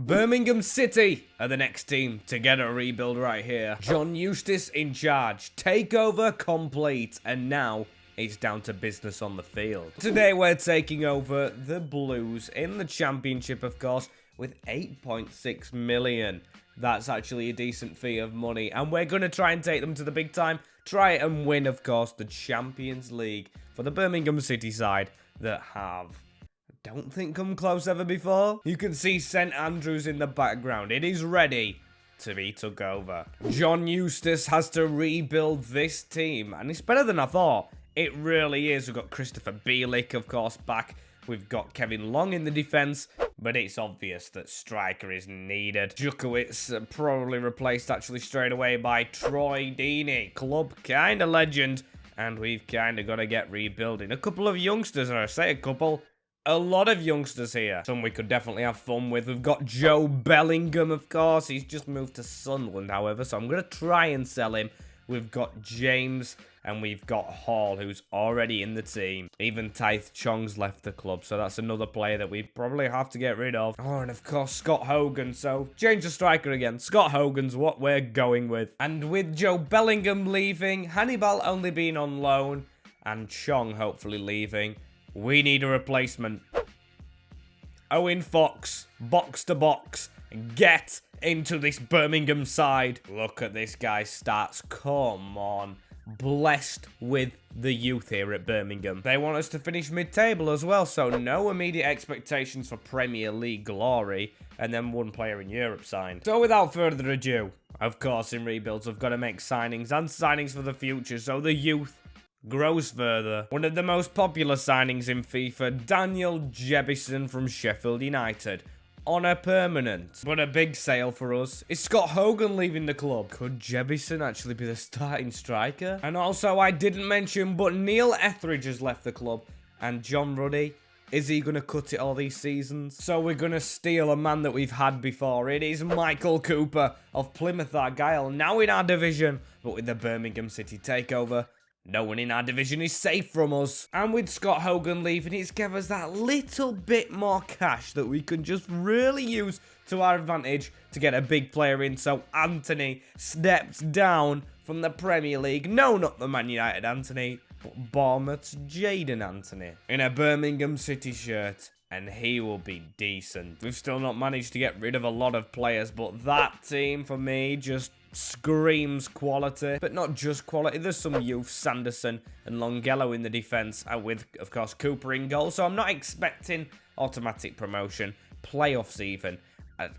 Birmingham City are the next team to get a rebuild right here. John Eustace in charge. Takeover complete. And now it's down to business on the field. Today we're taking over the Blues in the championship, of course, with 8.6 million. That's actually a decent fee of money. And we're going to try and take them to the big time. Try and win, of course, the Champions League for the Birmingham City side that have... don't think come close ever before. You can see St Andrews in the background. It is ready to be took over. John Eustace has to rebuild this team, and it's better than I thought. It really is. We've got Christopher Bielik, of course, back. We've got Kevin Long in the defense, but it's obvious that striker is needed. Djukowicz probably replaced actually straight away by Troy Deeney, club kind of legend, and we've kind of got to get rebuilding. A couple of youngsters, or I say a couple, a lot of youngsters here. Some we could definitely have fun with. We've got Joe Bellingham, of course. He's just moved to Sunderland, however, so I'm going to try and sell him. We've got James, and we've got Hall, who's already in the team. Even Taith Chong's left the club, so that's another player that we probably have to get rid of. Oh, and of course, Scott Hogan, so change the striker again. Scott Hogan's what we're going with. And with Joe Bellingham leaving, Hannibal only being on loan, and Chong hopefully leaving, we need a replacement. Owen Fox, box to box, get into this Birmingham side. Look at this guy's stats. Come on. Blessed with the youth here at Birmingham. They want us to finish mid-table as well, so no immediate expectations for Premier League glory, and then one player in Europe signed. So without further ado, of course in rebuilds we've got to make signings, and signings for the future, so the youth grows further. One of the most popular signings in FIFA, Daniel Jebison from Sheffield United. On a permanent. But a big sale for us is Scott Hogan leaving the club. Could Jebison actually be the starting striker? And also, I didn't mention, but Neil Etheridge has left the club. And John Ruddy, is he going to cut it all these seasons? So we're going to steal a man that we've had before. It is Michael Cooper of Plymouth Argyle, now in our division. But with the Birmingham City takeover, no one in our division is safe from us. And with Scott Hogan leaving, it's given us that little bit more cash that we can just really use to our advantage to get a big player in. So Anthony steps down from the Premier League. No, not the Man United Anthony, but Bournemouth's Jaden Anthony in a Birmingham City shirt. And he will be decent. We've still not managed to get rid of a lot of players, but that team, for me, just screams quality. But not just quality. There's some youth, Sanderson and Longello in the defence, with, of course, Cooper in goal. So I'm not expecting automatic promotion, playoffs even,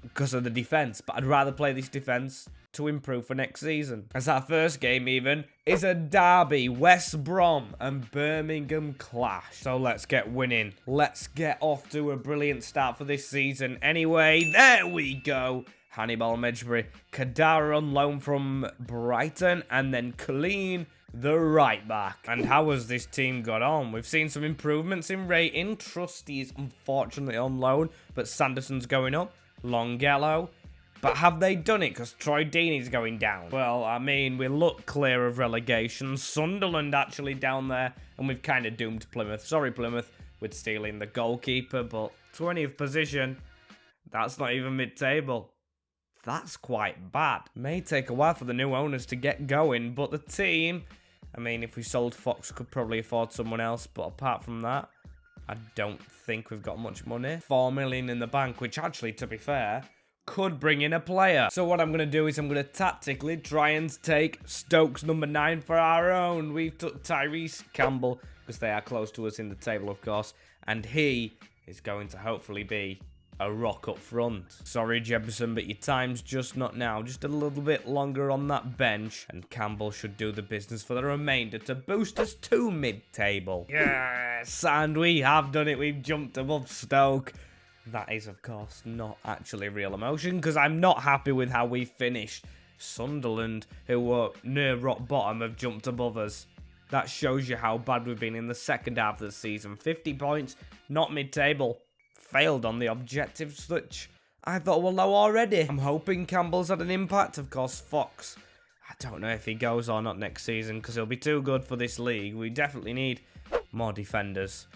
because of the defence. But I'd rather play this defence to improve for next season. As our first game even is a derby, West Brom and Birmingham clash. So let's get winning. Let's get off to a brilliant start for this season. Anyway, there we go. Hannibal Medjbury, Kadara on loan from Brighton, and then Colleen, the right back. And how has this team got on? We've seen some improvements in rating. Trusty's unfortunately on loan, but Sanderson's going up. Longello. But have they done it? Because Troy Deeney's going down. Well, I mean, we look clear of relegation. Sunderland actually down there. And we've kind of doomed Plymouth. Sorry, Plymouth, with stealing the goalkeeper. But 20th position, that's not even mid-table. That's quite bad. May take a while for the new owners to get going. But the team, I mean, if we sold Fox, could probably afford someone else. But apart from that, I don't think we've got much money. 4 million in the bank, which actually, to be fair, could bring in a player. So what I'm going to do is I'm going to tactically try and take Stokes number 9 for our own. We've took Tyrese Campbell because they are close to us in the table, of course. And he is going to hopefully be a rock up front. Sorry, Jebison, but your time's just not now. Just a little bit longer on that bench. And Campbell should do the business for the remainder to boost us to mid-table. Yes, and we have done it. We've jumped above Stoke. That is, of course, not actually real emotion because I'm not happy with how we finished. Sunderland, who were near rock bottom, have jumped above us. That shows you how bad we've been in the second half of the season. 50 points, not mid-table. Failed on the objectives, which I thought were low already. I'm hoping Campbell's had an impact. Of course, Fox, I don't know if he goes or not next season because he'll be too good for this league. We definitely need more defenders.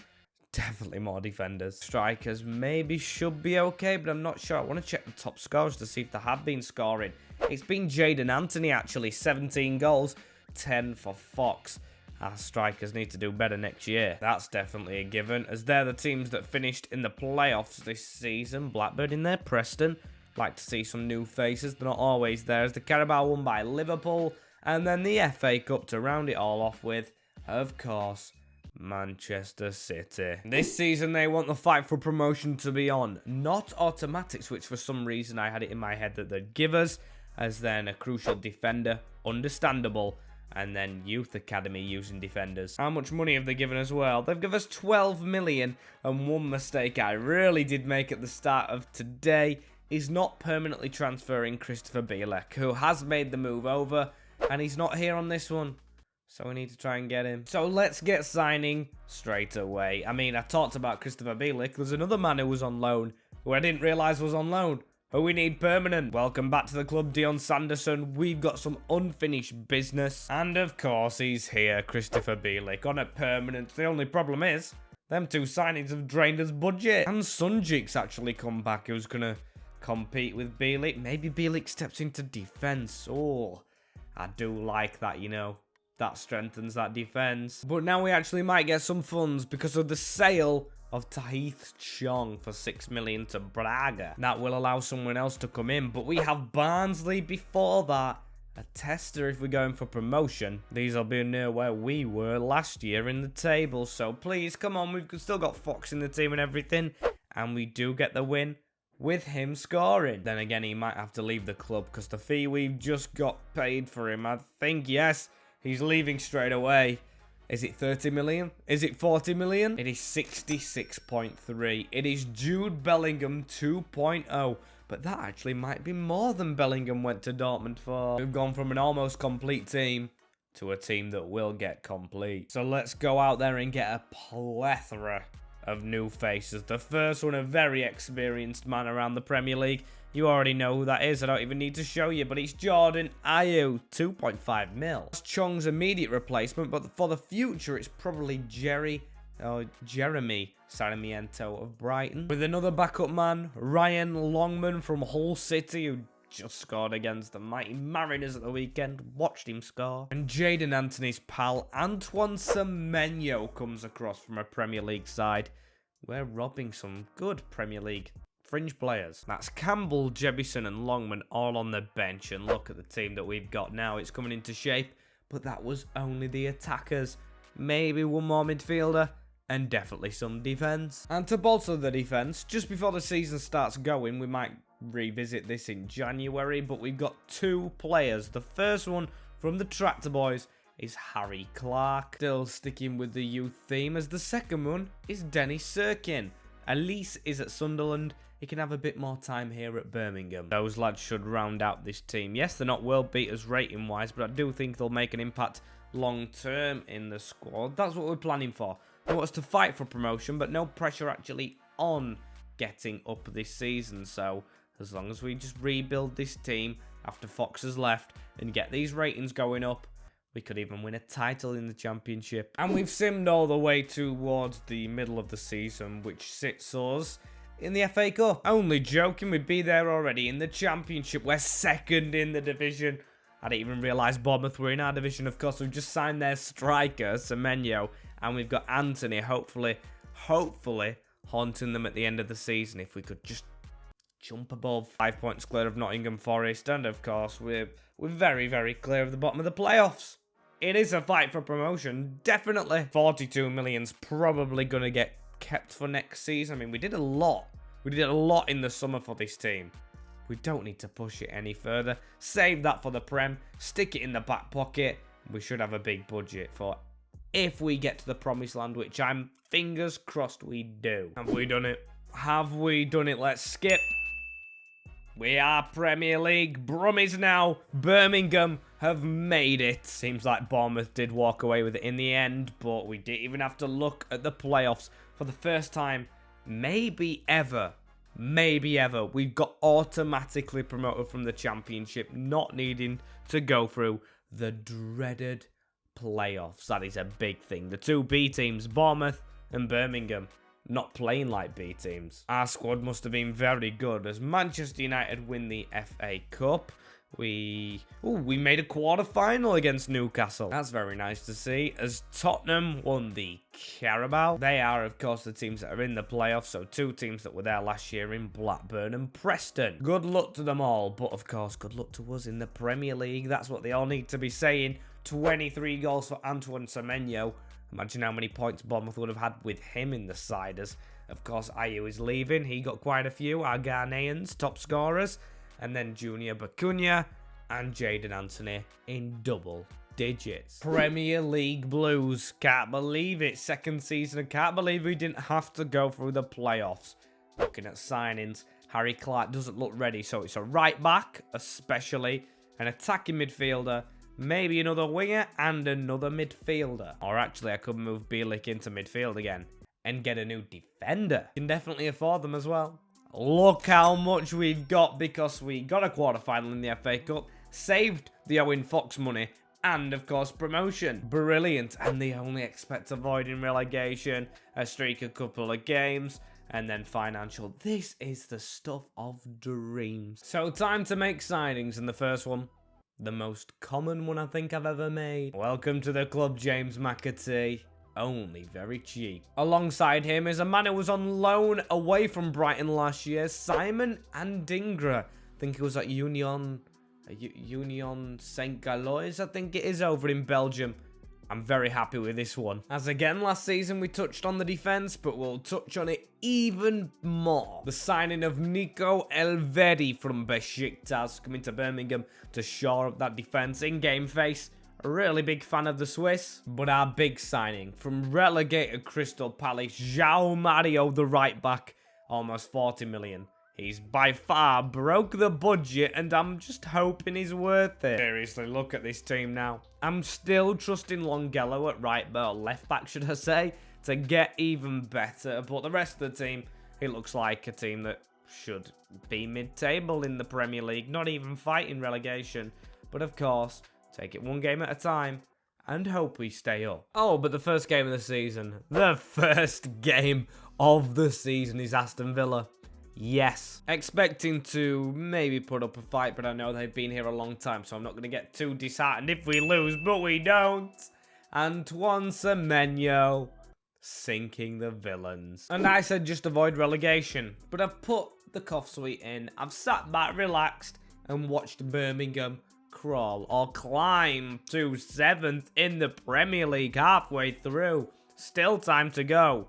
Definitely more defenders. Strikers maybe should be okay, but I'm not sure. I want to check the top scores to see if they have been scoring. It's been Jaden Anthony, actually. 17 goals, 10 for Fox. Our strikers need to do better next year. That's definitely a given, as they're the teams that finished in the playoffs this season. Blackburn in there, Preston. Like to see some new faces. They're not always there, as the Carabao won by Liverpool. And then the FA Cup to round it all off with, of course, Manchester City. This season they want the fight for promotion to be on, not automatics, which for some reason I had it in my head that they'd give us, as then a crucial defender, understandable, and then youth academy using defenders. How much money have they given as well? They've given us 12 million, and one mistake I really did make at the start of today is not permanently transferring Christopher Bielek, who has made the move over, and he's not here on this one. So we need to try and get him. So let's get signing straight away. I mean, I talked about Christopher Bielek. There's another man who was on loan, who I didn't realise was on loan, who we need permanent. Welcome back to the club, Dion Sanderson. We've got some unfinished business. And of course, he's here, Christopher Bielek, on a permanent. The only problem is, them two signings have drained his budget. And Sunjik's actually come back, who's going to compete with Bielek. Maybe Bielek steps into defence. Oh, I do like that, you know. That strengthens that defence. But now we actually might get some funds because of the sale of Tahith Chong for 6 million to Braga. That will allow someone else to come in. But we have Barnsley before that. A tester if we're going for promotion. These will be near where we were last year in the table. So please, come on. We've still got Fox in the team and everything. And we do get the win with him scoring. Then again, he might have to leave the club because the fee we've just got paid for him, I think, yes. He's leaving straight away. Is it 30 million? Is it 40 million? It is 66.3. It is Jude Bellingham 2.0. But that actually might be more than Bellingham went to Dortmund for. We've gone from an almost complete team to a team that will get complete. So let's go out there and get a plethora of new faces. The first one, a very experienced man around the Premier League. You already know who that is. I don't even need to show you, but it's Jordan Ayew, 2.5 mil. That's Chong's immediate replacement, but for the future, it's probably Jeremy Sarmiento of Brighton. With another backup man, Ryan Longman from Hull City, who just scored against the mighty Mariners at the weekend. Watched him score. And Jaden Anthony's pal, Antoine Semenyo, comes across from a Premier League side. We're robbing some good Premier League fringe players. That's Campbell, Jebison and Longman all on the bench. And look at the team that we've got now. It's coming into shape. But that was only the attackers. Maybe one more midfielder. And definitely some defence. And to bolster the defence, just before the season starts going, we might revisit this in January. But we've got two players. The first one from the Tractor Boys is Harry Clark. Still sticking with the youth theme, as the second one is Denny Sirkin. Ellis is at Sunderland. He can have a bit more time here at Birmingham. Those lads should round out this team. Yes, they're not world beaters rating-wise, but I do think they'll make an impact long-term in the squad. That's what we're planning for. We want us to fight for promotion, but no pressure actually on getting up this season. So as long as we just rebuild this team after Fox has left and get these ratings going up, we could even win a title in the championship. And we've simmed all the way towards the middle of the season, which sits us in the FA Cup. Only joking, we'd be there already in the championship. We're second in the division. I didn't even realise Bournemouth were in our division. Of course, we've just signed their striker, Semenyo, and we've got Anthony, hopefully haunting them at the end of the season if we could just jump above. 5 points clear of Nottingham Forest, and of course, we're very, very clear of the bottom of the playoffs. It is a fight for promotion, definitely. 42 million's probably going to get kept for next season. I mean, we did a lot. We did a lot in the summer for this team. We don't need to push it any further. Save that for the Prem. Stick it in the back pocket. We should have a big budget for if we get to the promised land, which I'm fingers crossed we do. Have we done it? Have we done it? Let's skip. We are Premier League Brummies now. Birmingham have made it. Seems like Bournemouth did walk away with it in the end, but we didn't even have to look at the playoffs for the first time. Maybe ever. We've got automatically promoted from the championship, not needing to go through the dreaded playoffs. That is a big thing. The two B teams, Bournemouth and Birmingham, not playing like B teams. Our squad must have been very good as Manchester United win the FA Cup. We made a quarter-final against Newcastle. That's very nice to see. As Tottenham won the Carabao. They are, of course, the teams that are in the playoffs. So 2 teams that were there last year in Blackburn and Preston. Good luck to them all. But, of course, good luck to us in the Premier League. That's what they all need to be saying. 23 goals for Antoine Semenyo. Imagine how many points Bournemouth would have had with him in the side. As, of course, Ayew is leaving. He got quite a few. Our Ghanaians, top scorers. And then Junior Bacuna and Jaden Anthony in double digits. Premier League Blues. Can't believe it. Second season. I can't believe we didn't have to go through the playoffs. Looking at signings, Harry Clark doesn't look ready. So it's a right back, especially. An attacking midfielder. Maybe another winger and another midfielder. Or actually, I could move Bielik into midfield again and get a new defender. Can definitely afford them as well. Look how much we've got because we got a quarter-final in the FA Cup, saved the Owen Fox money, and, of course, promotion. Brilliant. And they only expect avoiding relegation, a streak, a couple of games, and then financial. This is the stuff of dreams. So, time to make signings, and the first one, the most common one I think I've ever made. Welcome to the club, James McAtee. Only very cheap. Alongside him is a man who was on loan away from Brighton last year, Simon Andingra. I think it was at Union St. Galois, I think it is, over in Belgium. I'm very happy with this one. As again, last season we touched on the defence, but we'll touch on it even more. The signing of Nico Elvedi from Besiktas coming to Birmingham to shore up that defence. In-game face. A really big fan of the Swiss, but our big signing from relegated Crystal Palace, João Mario, the right back, almost 40 million. He's by far broke the budget, and I'm just hoping he's worth it. Seriously, look at this team now. I'm still trusting Longello at right back, or left back, should I say, to get even better. But the rest of the team, it looks like a team that should be mid-table in the Premier League, not even fighting relegation. But of course, take it one game at a time and hope we stay up. Oh, but the first game of the season. The first game of the season is Aston Villa. Yes. Expecting to maybe put up a fight, but I know they've been here a long time, so I'm not going to get too disheartened if we lose, but we don't. Antoine Semenyo sinking the villains. And I said just avoid relegation, but I've put the cough suite in. I've sat back, relaxed, and watched Birmingham crawl or climb to 7th in the Premier League halfway through. Still time to go,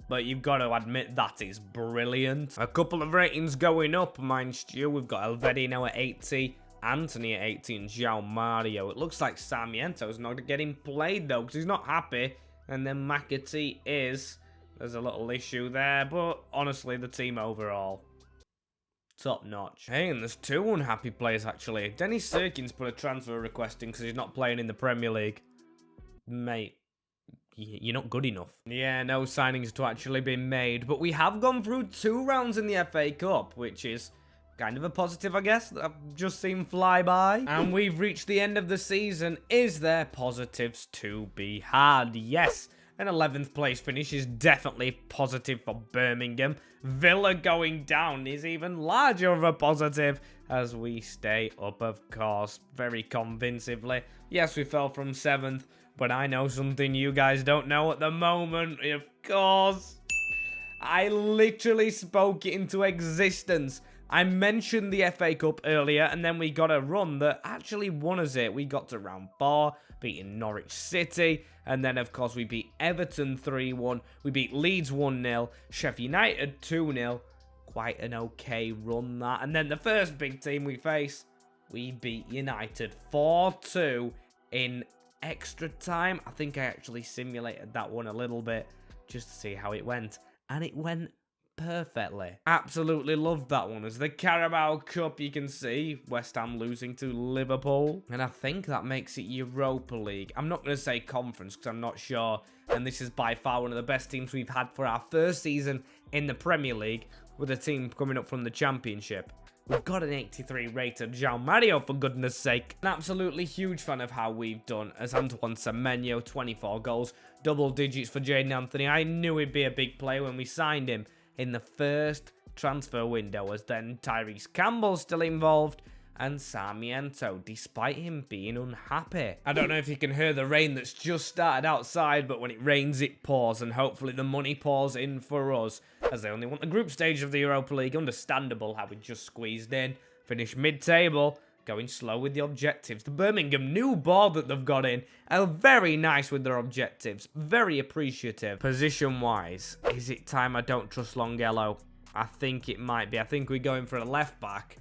but you've got to admit that is brilliant. A couple of ratings going up, mind you. We've got Elvedi now at 80, Anthony at 80, and João Mario. It looks like Sarmiento's not getting played though, because he's not happy. And then McAtee is. There's a little issue there, but honestly, the team overall, top notch. Hey, and there's 2 unhappy players actually. Dennis Serkins put a transfer request in because he's not playing in the Premier League. Mate, you're not good enough. Yeah, no signings to actually be made, but we have gone through 2 rounds in the FA Cup, which is kind of a positive, I guess, that I've just seen fly by. And we've reached the end of the season. Is there positives to be had? Yes. An 11th place finish is definitely positive for Birmingham. Villa going down is even larger of a positive as we stay up, of course, very convincingly. Yes, we fell from 7th, but I know something you guys don't know at the moment, of course. I literally spoke it into existence. I mentioned the FA Cup earlier, and then we got a run that actually won us it. We got to round 4, beating Norwich City, and then, of course, we beat Everton 3-1. We beat Leeds 1-0, Sheffield United 2-0. Quite an okay run, that. And then the first big team we face, we beat United 4-2 in extra time. I think I actually simulated that one a little bit just to see how it went, and it went perfectly. Absolutely loved that one. As the Carabao Cup, you can see West Ham losing to Liverpool, and I think that makes it Europa League. I'm not going to say conference because I'm not sure, and this is by far one of the best teams we've had for our first season in the Premier League, with a team coming up from the Championship. We've got an 83 rated João Mario, for goodness sake. An absolutely huge fan of how we've done, as Antoine Semenyo, 24 goals, double digits for Jaden Anthony. I knew he'd be a big player when we signed him in the first transfer window, as then Tyrese Campbell still involved, and Sarmiento, despite him being unhappy. I don't know if you can hear the rain that's just started outside, but when it rains, it pours, and hopefully the money pours in for us, as they only want the group stage of the Europa League. Understandable how we just squeezed in, finished mid-table, going slow with the objectives. The Birmingham new board that they've got in are very nice with their objectives, very appreciative. Position-wise, is it time I don't trust Longello? I think it might be. I think we're going for a left-back,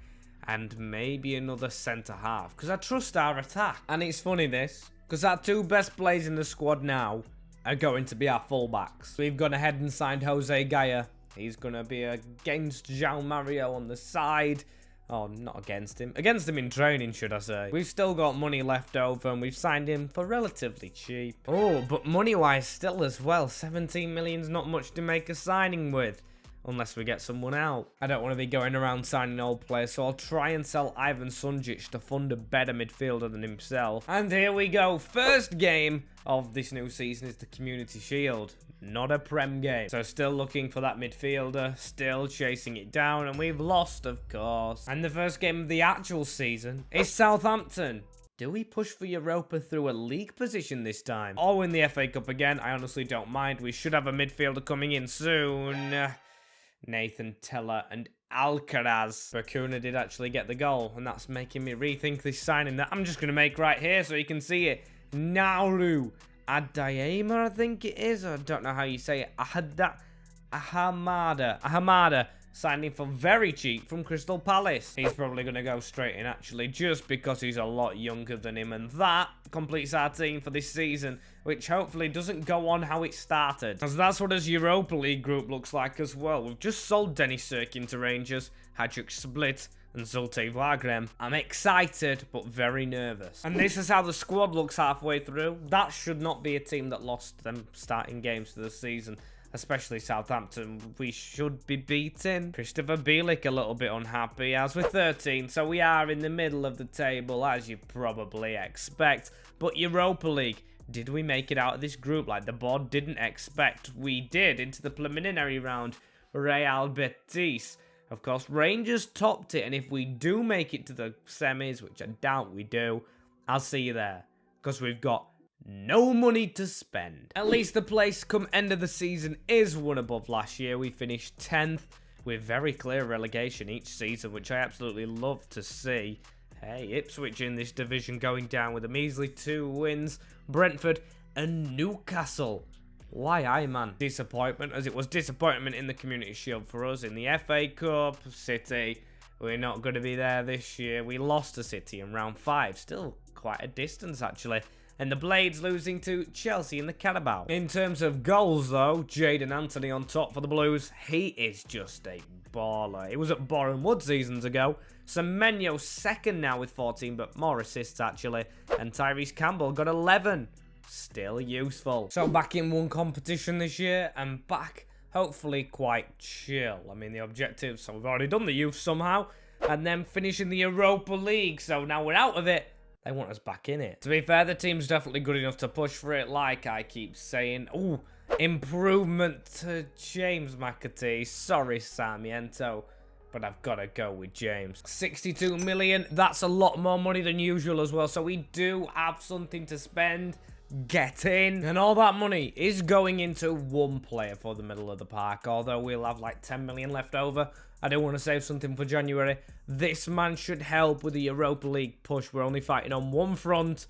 and maybe another centre-half, because I trust our attack. And it's funny this, because our two best players in the squad now are going to be our fullbacks. We've gone ahead and signed Jose Gaya. He's going to be against João Mario on the side. Oh, not against him. Against him in training, should I say. We've still got money left over, and we've signed him for relatively cheap. Oh, but money-wise still as well. 17 million's not much to make a signing with, unless we get someone out. I don't want to be going around signing old players, so I'll try and sell Ivan Sunjic to fund a better midfielder than himself. And here we go. First game of this new season is the Community Shield. Not a Prem game. So still looking for that midfielder, still chasing it down, and we've lost, of course. And the first game of the actual season is Southampton. Do we push for Europa through a league position this time? Or win the FA Cup again? I honestly don't mind. We should have a midfielder coming in soon. Nathan Teller and Alcaraz. Bakuna did actually get the goal, and that's making me rethink this signing that I'm just going to make right here so you can see it. Nauru Adayema, I think it is. I don't know how you say it. Ahamada. Signing for very cheap from Crystal Palace. He's probably going to go straight in, actually, just because he's a lot younger than him. And that completes our team for this season, which hopefully doesn't go on how it started. As that's what his Europa League group looks like as well. We've just sold Denny Sirkin to Rangers, Hajduk Split, and Zulte Wagrem. I'm excited, but very nervous. And this is how the squad looks halfway through. That should not be a team that lost them starting games for the season. Especially Southampton, we should be beaten. Christopher Bielik a little bit unhappy, as we're 13, so we are in the middle of the table, as you probably expect. But Europa League, did we make it out of this group like the board didn't expect? We did, into the preliminary round. Real Betis. Of course, Rangers topped it, and if we do make it to the semis, which I doubt we do, I'll see you there. Because we've got no money to spend. At least the place come end of the season is one above last year. We finished 10th with very clear relegation each season, which I absolutely love to see. Hey, Ipswich in this division going down with a measly 2 wins. Brentford and Newcastle. Why I, man? Disappointment, as it was disappointment in the Community Shield for us. In the FA Cup, City, we're not going to be there this year. We lost to City in round 5. Still quite a distance, actually. And the Blades losing to Chelsea in the Carabao. In terms of goals, though, Jaden Anthony on top for the Blues. He is just a baller. He was at Boreham Wood seasons ago. Semenyo second now with 14, but more assists, actually. And Tyrese Campbell got 11. Still useful. So back in one competition this year, and back, hopefully, quite chill. I mean, the objectives, so we've already done the youth somehow. And then finishing the Europa League, so now we're out of it. They want us back in it. To be fair, the team's definitely good enough to push for it, like I keep saying. Ooh, improvement to James McAtee. Sorry, Sarmiento, but I've got to go with James. 62 million, that's a lot more money than usual as well, so we do have something to spend. Get in. And all that money is going into one player for the middle of the park, although we'll have like 10 million left over. I do want to save something for January. This man should help with the Europa League push. We're only fighting on one front,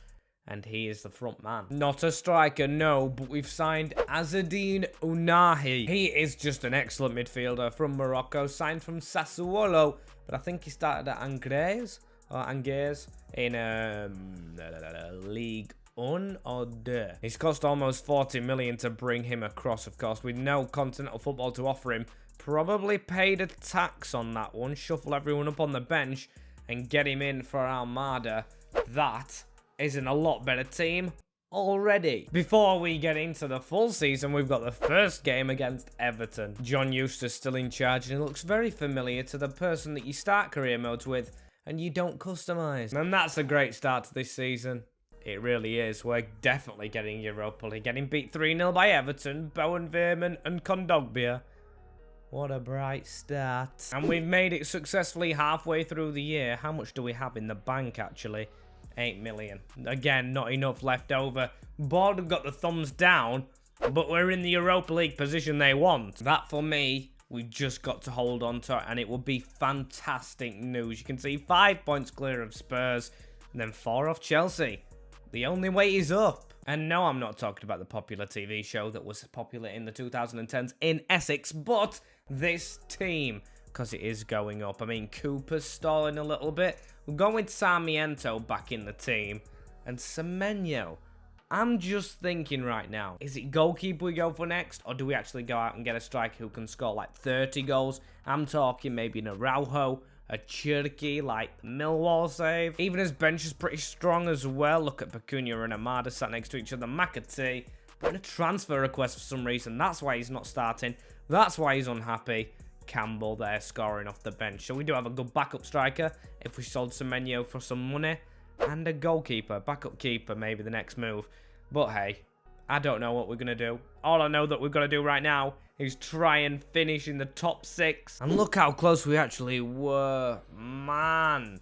and he is the front man. Not a striker, no, but we've signed Azzedine Ounahi. He is just an excellent midfielder from Morocco, signed from Sassuolo, but I think he started at Angers in League 1 or 2. He's cost almost 40 million to bring him across, of course, with no continental football to offer him. Probably paid a tax on that one, shuffle everyone up on the bench and get him in for Almada. That is in a lot better team, already. Before we get into the full season, we've got the first game against Everton. John Eustace still in charge, and it looks very familiar to the person that you start career modes with and you don't customize. And that's a great start to this season. It really is. We're definitely getting Europa League. Getting beat 3-0 by Everton, Bowen Veerman and Kondogbia. What a bright start. And we've made it successfully halfway through the year. How much do we have in the bank, actually? 8 million. Again, not enough left over. Board have got the thumbs down, but we're in the Europa League position they want. That, for me, we've just got to hold on to it, and it will be fantastic news. You can see 5 points clear of Spurs, and then 4 off Chelsea. The only way is up. And no, I'm not talking about the popular TV show that was popular in the 2010s in Essex, but this team, because it is going up. I mean, Cooper's stalling a little bit. We're going with Sarmiento back in the team. And Semenyo. I'm just thinking right now, is it goalkeeper we go for next? Or do we actually go out and get a striker who can score like 30 goals? I'm talking maybe an Araujo, a Cherky like the Millwall save. Even his bench is pretty strong as well. Look at Pecunia and Amada sat next to each other. McAtee put in a transfer request for some reason. That's why he's not starting. That's why he's unhappy. Campbell there scoring off the bench. So we do have a good backup striker if we sold Semenyo for some money. And a goalkeeper, backup keeper, maybe the next move. But hey, I don't know what we're going to do. All I know that we've got to do right now is try and finish in the top 6. And look how close we actually were. Man,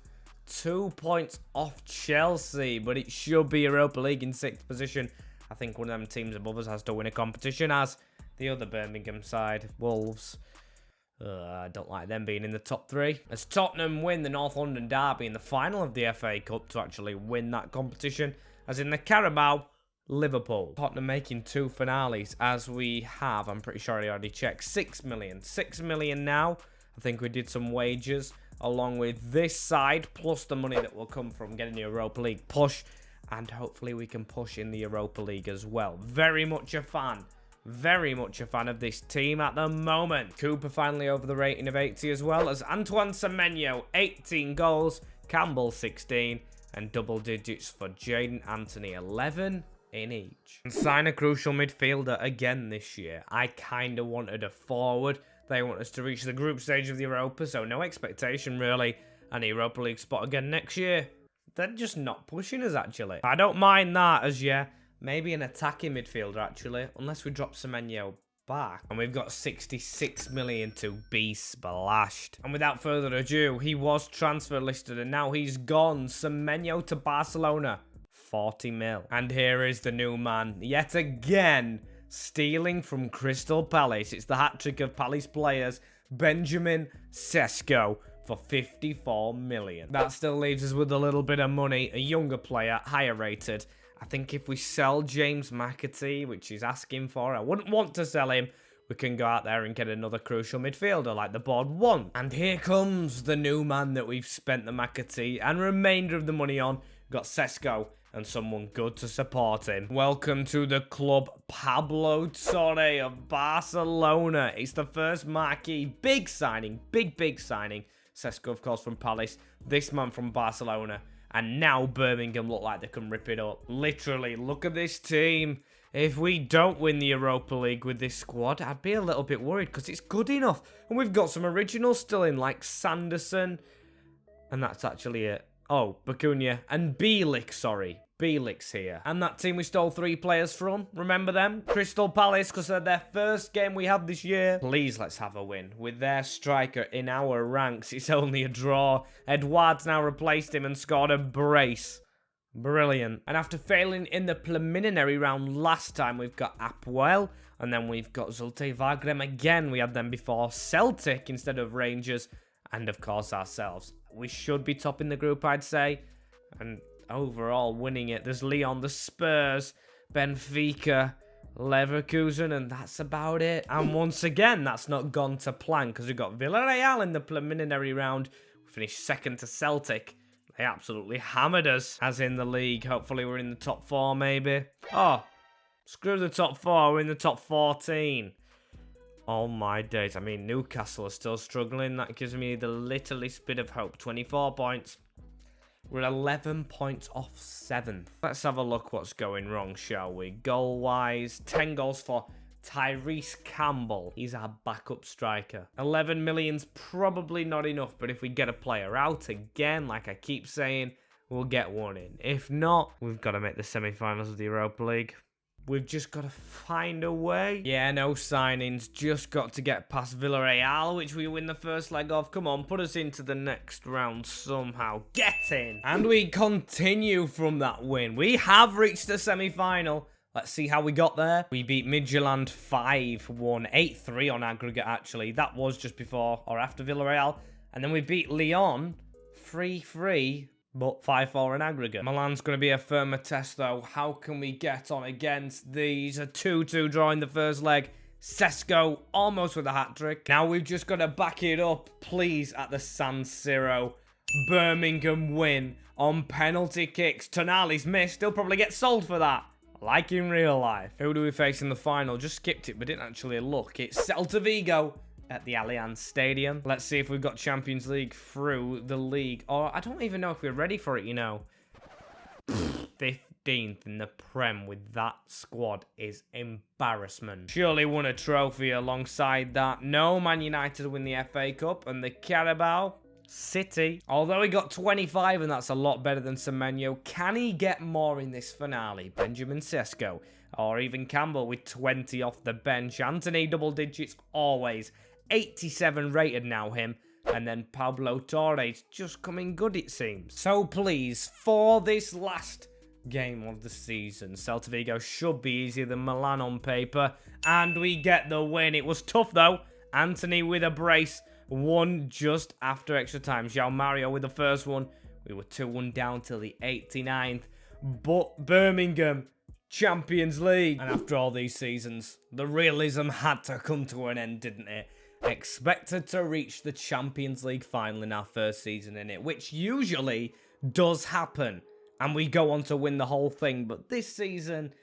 2 points off Chelsea, but it should be Europa League in 6th position. I think one of them teams above us has to win a competition, as the other Birmingham side, Wolves. I don't like them being in the top 3. As Tottenham win the North London derby in the final of the FA Cup to actually win that competition, as in the Carabao, Liverpool. Tottenham making 2 finales, as we have, I'm pretty sure I already checked, 6 million. 6 million now. I think we did some wages along with this side, plus the money that will come from getting the Europa League push, and hopefully we can push in the Europa League as well. Very much a fan. Very much a fan of this team at the moment. Cooper finally over the rating of 80 as well, as Antoine Semenyo, 18 goals, Campbell 16, and double digits for Jaden Anthony, 11 in each. And sign a crucial midfielder again this year. I kind of wanted a forward. They want us to reach the group stage of the Europa, so no expectation really. An Europa League spot again next year. They're just not pushing us actually. I don't mind that as yeah. Maybe an attacking midfielder, actually, unless we drop Semenyo back. And we've got 66 million to be splashed. And without further ado, he was transfer listed, and now he's gone. Semenyo to Barcelona, 40 mil. And here is the new man, yet again, stealing from Crystal Palace. It's the hat-trick of Palace players, Benjamin Sesko, for 54 million. That still leaves us with a little bit of money, a younger player, higher rated. I think if we sell James McAtee, which he's asking for, I wouldn't want to sell him. We can go out there and get another crucial midfielder like the board wants. And here comes the new man that we've spent the McAtee and remainder of the money on. We've got Sesko and someone good to support him. Welcome to the club, Pablo Torre of Barcelona. It's the first marquee, big signing, big signing. Sesko, of course, from Palace. This man from Barcelona. And now Birmingham look like they can rip it up. Literally, look at this team. If we don't win the Europa League with this squad, I'd be a little bit worried because it's good enough. And we've got some originals still in, like Sanderson. And that's actually it. Oh, Bacunia. And Bielik, sorry. Bielik's here. And that team we stole 3 players from, remember them? Crystal Palace, because they're their first game we have this year. Please, let's have a win. With their striker in our ranks, it's only a draw. Edouard's now replaced him and scored a brace. Brilliant. And after failing in the preliminary round last time, we've got Apwell. And then we've got Zulte Wagram again. We had them before. Celtic instead of Rangers. And of course ourselves. We should be top in the group, I'd say. And overall winning it. There's Lyon, the Spurs, Benfica, Leverkusen, and that's about it. And once again, that's not gone to plan because we got Villarreal in the preliminary round. We finished second to Celtic. They absolutely hammered us, as in the league. Hopefully we're in the top 4, maybe. Oh, screw the top 4. We're in the top 14. Oh my days. I mean, Newcastle are still struggling. That gives me the littlest bit of hope. 24 points. We're 11 points off 7th. Let's have a look what's going wrong, shall we? Goal-wise, 10 goals for Tyrese Campbell. He's our backup striker. 11 million's probably not enough, but if we get a player out again, like I keep saying, we'll get one in. If not, we've got to make the semi-finals of the Europa League. We've just got to find a way. Yeah, no signings. Just got to get past Villarreal, which we win the first leg of. Come on, put us into the next round somehow. Get in. And we continue from that win. We have reached the semi-final. Let's see how we got there. We beat Midtjylland 5-1, 8-3 on aggregate, actually. That was just before or after Villarreal. And then we beat Lyon 3-3. But 5-4 in aggregate. Milan's going to be a firmer test, though. How can we get on against these? A 2-2 draw in the first leg. Sesko almost with a hat-trick. Now we've just got to back it up, please, at the San Siro. Birmingham win on penalty kicks. Tonali's missed. He'll probably get sold for that. Like in real life. Who do we face in the final? Just skipped it, but didn't actually look. It's Celta Vigo at the Allianz Stadium. Let's see if we've got Champions League through the league. Or I don't even know if we're ready for it, you know. 15th in the Prem with that squad is embarrassment. Surely won a trophy alongside that. No, Man United win the FA Cup and the Carabao. City. Although he got 25 and that's a lot better than Semenyo, can he get more in this finale? Benjamin Sesko or even Campbell with 20 off the bench. Anthony double digits always. 87 rated now, him. And then Pablo Torres just coming good, it seems. So please, for this last game of the season, Celta Vigo should be easier than Milan on paper. And we get the win. It was tough, though. Anthony with a brace. Won just after extra time. João Mario with the first one. We were 2-1 down till the 89th. But Birmingham, Champions League. And after all these seasons, the realism had to come to an end, didn't it? Expected to reach the Champions League final in our first season in it, which usually does happen. And we go on to win the whole thing. But this season,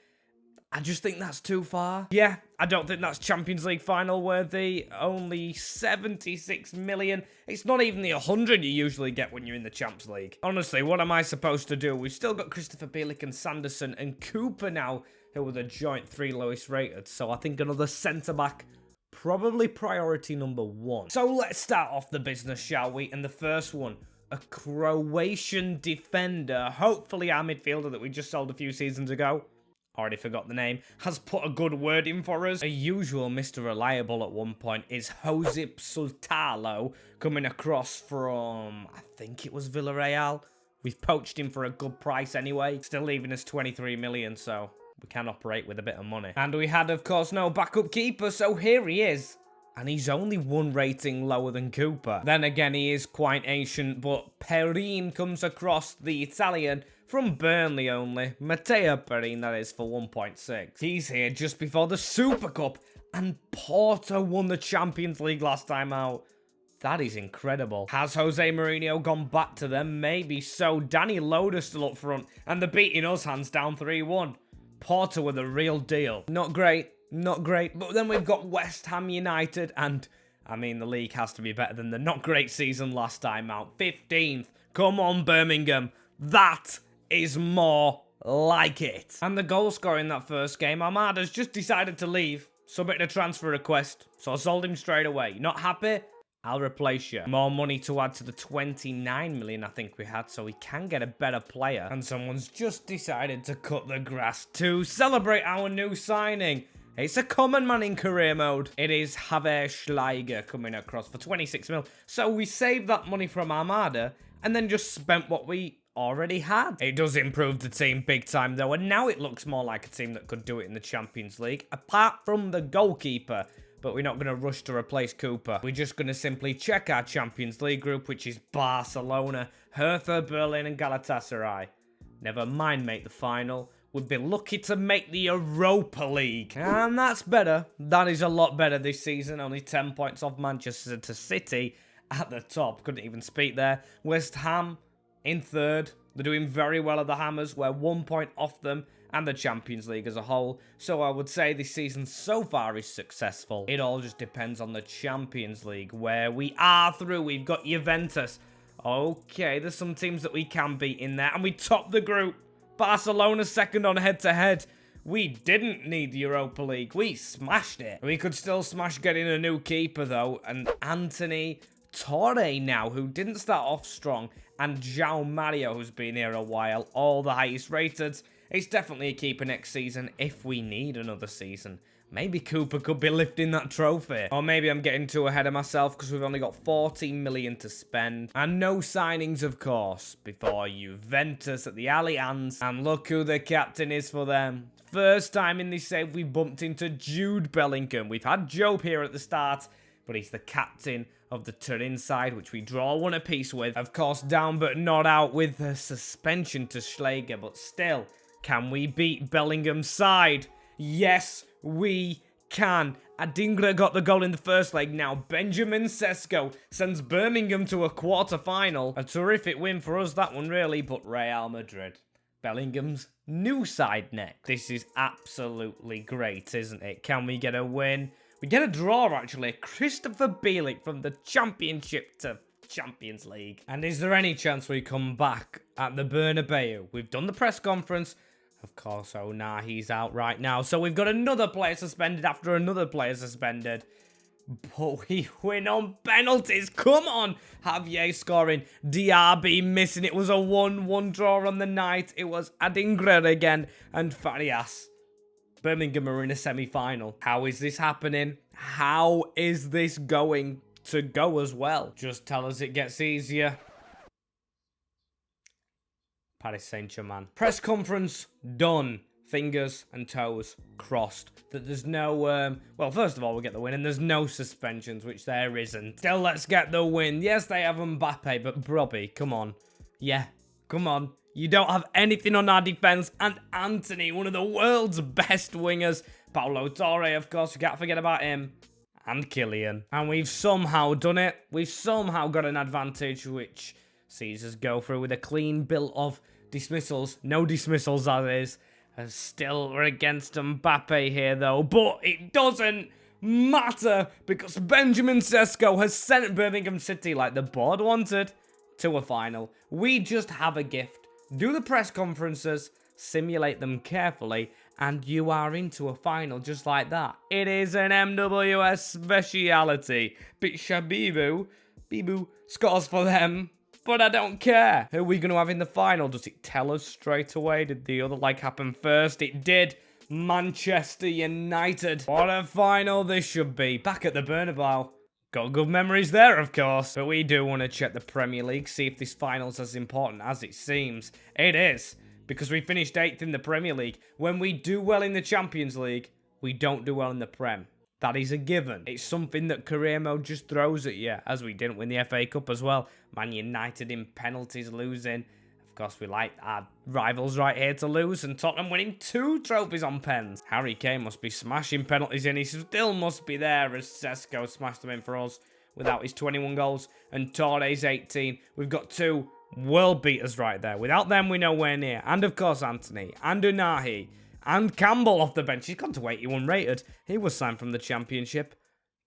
I just think that's too far. Yeah, I don't think that's Champions League final worthy. Only 76 million. It's not even the 100 you usually get when you're in the Champs League. Honestly, what am I supposed to do? We've still got Christopher Bielik and Sanderson and Cooper now, who were the joint 3 lowest rated. So I think another centre-back, probably priority number 1. So let's start off the business, shall we? And the first one, a Croatian defender, hopefully our midfielder that we just sold a few seasons ago. Already forgot the name, has put a good word in for us. A usual Mr. Reliable at one point is Josip Sultalo, coming across from, I think it was Villarreal. We've poached him for a good price anyway, still leaving us 23 million, so we can operate with a bit of money. And we had, of course, no backup keeper, so here he is. And he's only 1 rating lower than Cooper. Then again, he is quite ancient, but Perin comes across, the Italian, from Burnley only. Matteo Perin, that is, for 1.6. He's here just before the Super Cup, and Porto won the Champions League last time out. That is incredible. Has Jose Mourinho gone back to them? Maybe so. Danny Loader still up front, and they're beating us hands down 3-1. Porto were the real deal. Not great. Not great, but then we've got West Ham United, and, I mean, the league has to be better than the not great season last time out. 15th. Come on, Birmingham. That is more like it. And the goal scorer in that first game, Armada's just decided to leave, submit a transfer request, so I sold him straight away. Not happy? I'll replace you. More money to add to the 29 million I think we had, so we can get a better player. And someone's just decided to cut the grass to celebrate our new signing. It's a common man in career mode. It is Javier Schleiger coming across for 26 mil. So we saved that money from Armada and then just spent what we already had. It does improve the team big time though, and now it looks more like a team that could do it in the Champions League, apart from the goalkeeper. But we're not going to rush to replace Cooper. We're just going to simply check our Champions League group, which is Barcelona, Hertha Berlin and Galatasaray. Never mind, mate, the final. We'd be lucky to make the Europa League. And that's better. That is a lot better this season. Only 10 points off Manchester City at the top. Couldn't even speak there. West Ham in 3rd. They're doing very well at the Hammers. We're 1 point off them and the Champions League as a whole. So I would say this season so far is successful. It all just depends on the Champions League, where we are through. We've got Juventus, Okay, there's some teams that we can beat in there. And we top the group. Barcelona second on head-to-head. We didn't need the Europa League. We smashed it. We could still smash getting a new keeper, though. And Anthony Torre now, who didn't start off strong. And João Mario, who's been here a while. All the highest rated. It's definitely a keeper next season if we need another season. Maybe Cooper could be lifting that trophy. Or maybe I'm getting too ahead of myself because we've only got 14 million to spend. And no signings, of course, before Juventus at the Allianz. And look who the captain is for them. First time in this save, we bumped into Jude Bellingham. We've had Job here at the start, but he's the captain of the Turin side, which we draw one apiece with. Of course, down but not out with a suspension to Schläger, but still, can we beat Bellingham's side? Yes, we can. Adingra got the goal in the first leg. Now Benjamin Sesko sends Birmingham to a quarter-final. A terrific win for us, that one really, but Real Madrid. Bellingham's new side next. This is absolutely great, isn't it? Can we get a win? We get a draw, actually. Christopher Bielik from the Championship to Champions League. And is there any chance we come back at the Bernabeu? We've done the press conference. Of course, oh nah, he's out right now. So we've got another player suspended after another player suspended. But we win on penalties. Come on. Javier scoring. Diaby missing. It was a 1-1 draw on the night. It was Adingra again. And Farias. Birmingham are in a semi-final. How is this happening? How is this going to go as well? Just tell us it gets easier. Paris Saint-Germain. Press conference done. Fingers and toes crossed. That there's no, well, first of all, we'll get the win, and there's no suspensions, which there isn't. Still, let's get the win. Yes, they have Mbappe, but Robbie, come on. Yeah, come on. You don't have anything on our defense, and Anthony, one of the world's best wingers. Paulo Torre, of course, we can't forget about him. And Kylian. And we've somehow done it. We've somehow got an advantage, which sees us go through with a clean bill of dismissals. No dismissals, as is. Still, we're against Mbappe here, though. But it doesn't matter, because Benjamin Sesko has sent Birmingham City, like the board wanted, to a final. We just have a gift. Do the press conferences, simulate them carefully, and you are into a final just like that. It is an MWS speciality. Bibu scores for them. But I don't care. Who are we going to have in the final? Does it tell us straight away? Did the other leg happen first? It did. Manchester United. What a final this should be. Back at the Bernabeu. Got good memories there, of course. But we do want to check the Premier League, see if this final's as important as it seems. It is. Because we finished 8th in the Premier League. When we do well in the Champions League, we don't do well in the Prem. That is a given. It's something that Careermode just throws at you, as we didn't win the FA Cup as well. Man United in penalties losing. Of course, we like our rivals right here to lose, and Tottenham winning 2 trophies on pens. Harry Kane must be smashing penalties in. He still must be there as Sesko smashed them in for us without his 21 goals and Torre's 18. We've got 2 world beaters right there. Without them, we're nowhere near. And of course, Anthony and Unahi. And Campbell off the bench. He's gone to 81 rated. He was signed from the Championship.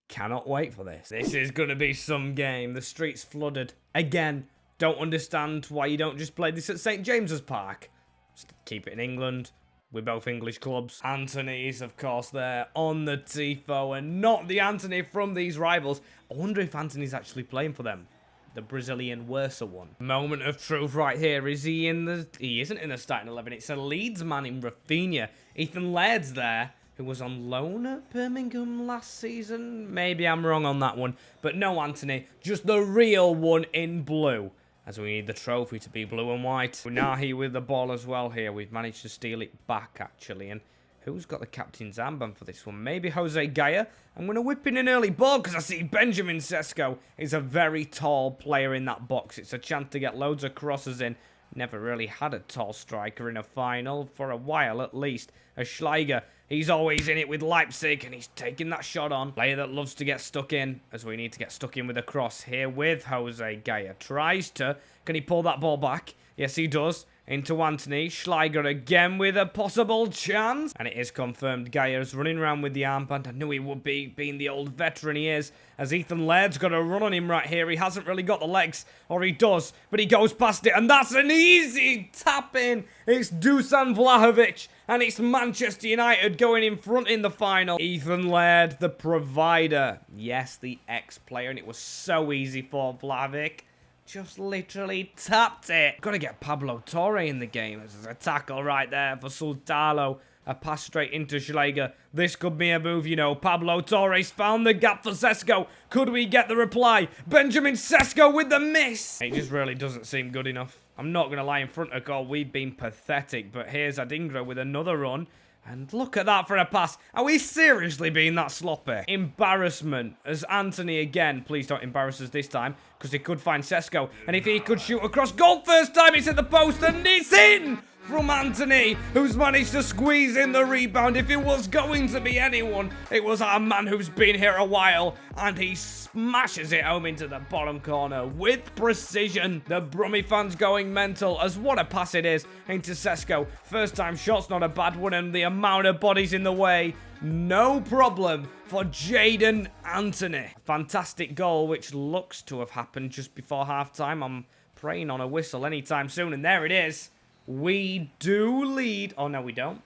Cannot wait for this. This is going to be some game. The streets flooded. Again, don't understand why you don't just play this at St. James's Park. Just keep it in England. We're both English clubs. Anthony's, of course, there on the tifo. And not the Anthony from these rivals. I wonder if Anthony's actually playing for them. The Brazilian worser one. Moment of truth right here. Is he in the... He isn't in the starting 11. It's a Leeds man in Rafinha. Ethan Laird's there, who was on loan at Birmingham last season. Maybe I'm wrong on that one. But no Anthony. Just the real one in blue. As we need the trophy to be blue and white. Unahi with the ball as well here. We've managed to steal it back, actually. And who's got the captain's armband for this one? Maybe Jose Gaya. I'm going to whip in an early ball because I see Benjamin Sesko is a very tall player in that box. It's a chance to get loads of crosses in. Never really had a tall striker in a final, for a while at least. A Schläger, he's always in it with Leipzig, and he's taking that shot on. Player that loves to get stuck in, as we need to get stuck in with a cross here with Jose Gaya. Tries to, can he pull that ball back? Yes, he does. into Anthony. Schleiger again with a possible chance. And it is confirmed Gaia's running around with the armband. I knew he would be, being the old veteran he is. As Ethan Laird's got a run on him right here. He hasn't really got the legs, or he does, but he goes past it. And that's an easy tap in. It's Dusan Vlahovic. And it's Manchester United going in front in the final. Ethan Laird, the provider. Yes, the ex-player. And it was so easy for Vlahovic. Just literally tapped it. Got to get Pablo Torre in the game. There's a tackle right there for Sultalo. A pass straight into Schleiger. This could be a move, you know. Pablo Torres found the gap for Sesko. Could we get the reply? Benjamin Sesko with the miss. It just really doesn't seem good enough. I'm not going to lie, in front of goal, we've been pathetic. But here's Adingra with another run. And look at that for a pass. Are we seriously being that sloppy? Embarrassment as Anthony again. Please don't embarrass us this time, because he could find Sesko. And if he could shoot across goal first time, it's at the post and it's in! From Anthony, who's managed to squeeze in the rebound. If it was going to be anyone, it was our man who's been here a while. And he smashes it home into the bottom corner with precision. The Brummie fans going mental, as what a pass it is into Sesko. First time shot's not a bad one, and the amount of bodies in the way, no problem for Jaden Anthony. Fantastic goal, which looks to have happened just before halftime. I'm praying on a whistle anytime soon, and there it is. We do lead. Oh, no, we don't.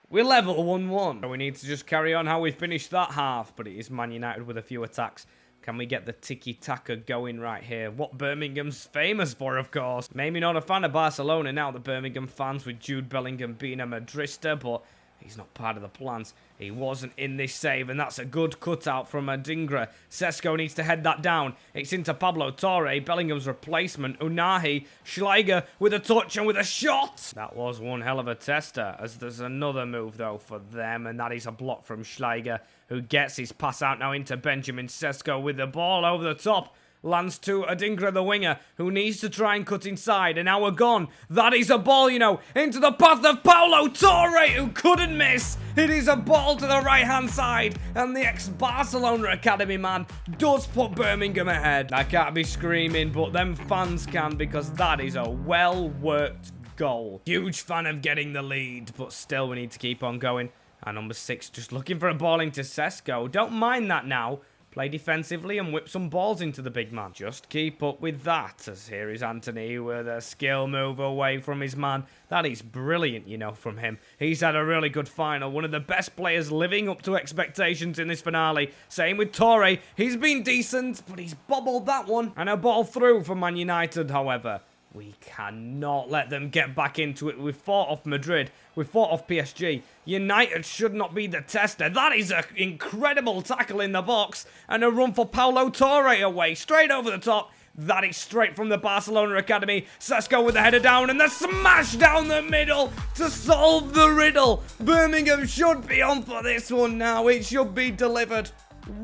We're level 1-1. So we need to just carry on how we finished that half. But it is Man United with a few attacks. Can we get the tiki-taka going right here? What Birmingham's famous for, of course. Maybe not a fan of Barcelona now, the Birmingham fans, with Jude Bellingham being a Madrista, but he's not part of the plans. He wasn't in this save, and that's a good cutout from Adingra. Sesko needs to head that down. It's into Pablo Torre, Bellingham's replacement. Unahi, Schleiger with a touch and with a shot. That was one hell of a tester, as there's another move, though, for them, and that is a block from Schleiger, who gets his pass out now into Benjamin Sesko with the ball over the top. Lands to Adingra, the winger, who needs to try and cut inside. And now we're gone. That is a ball, you know, into the path of Paulo Torre, who couldn't miss. It is a ball to the right-hand side. And the ex-Barcelona Academy man does put Birmingham ahead. I can't be screaming, but them fans can, because that is a well-worked goal. Huge fan of getting the lead, but still we need to keep on going. And number 6 just looking for a ball into Sesko. Don't mind that now. Play defensively and whip some balls into the big man. Just keep up with that. As here is Anthony with a skill move away from his man. That is brilliant, you know, from him. He's had a really good final. One of the best players living up to expectations in this finale. Same with Torre. He's been decent, but he's bobbled that one. And a ball through for Man United, however. We cannot let them get back into it. We've fought off Madrid. We've fought off PSG. United should not be the tester. That is an incredible tackle in the box. And a run for Paulo Torre away. Straight over the top. That is straight from the Barcelona Academy. Sesko with the header down and the smash down the middle to solve the riddle. Birmingham should be on for this one now. It should be delivered.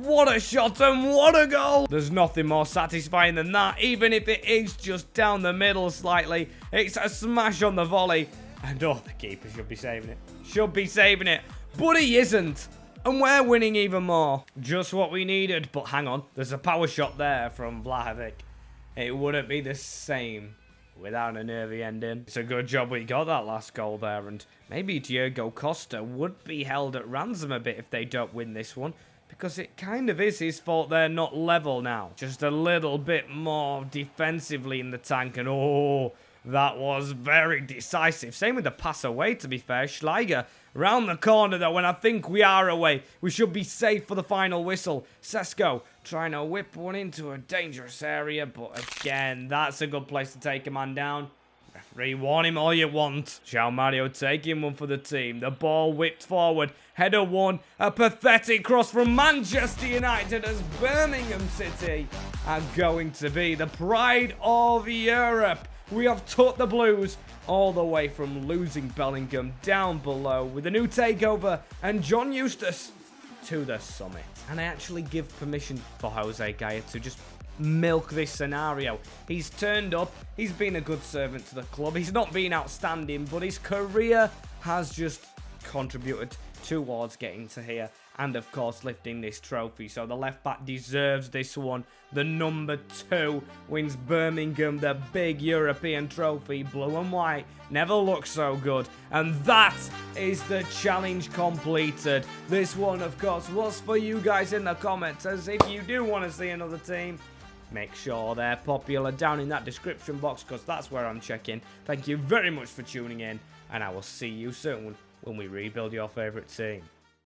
What a shot and what a goal. There's nothing more satisfying than that, even if it is just down the middle slightly. It's a smash on the volley. And oh, the keeper should be saving it. Should be saving it. But he isn't. And we're winning even more. Just what we needed. But hang on. There's a power shot there from Vlahovic. It wouldn't be the same without a nervy ending. It's a good job we got that last goal there. And maybe Diego Costa would be held at ransom a bit if they don't win this one. Because it kind of is his fault they're not level now. Just a little bit more defensively in the tank. And oh, that was very decisive. Same with the pass away, to be fair. Schleiger round the corner, though, and I think we are away. We should be safe for the final whistle. Sesko trying to whip one into a dangerous area. But again, that's a good place to take a man down. Referee, warn him all you want. João Mario taking one for the team. The ball whipped forward. Header one. A pathetic cross from Manchester United as Birmingham City are going to be the pride of Europe. We have taught the Blues all the way from losing Bellingham down below with a new takeover and John Eustace to the summit. And I actually give permission for Jose Gaia to just milk this scenario. He's turned up. He's been a good servant to the club. He's not been outstanding, but his career has just contributed towards getting to here. and of course lifting this trophy. So the left back deserves this one. The number 2 wins Birmingham the big European trophy. Blue and white never looks so good. And that is the challenge completed. This one, of course, was for you guys in the comments, as if you do want to see another team, make sure they're popular down in that description box, because that's where I'm checking. Thank you very much for tuning in, and I will see you soon when we rebuild your favourite team.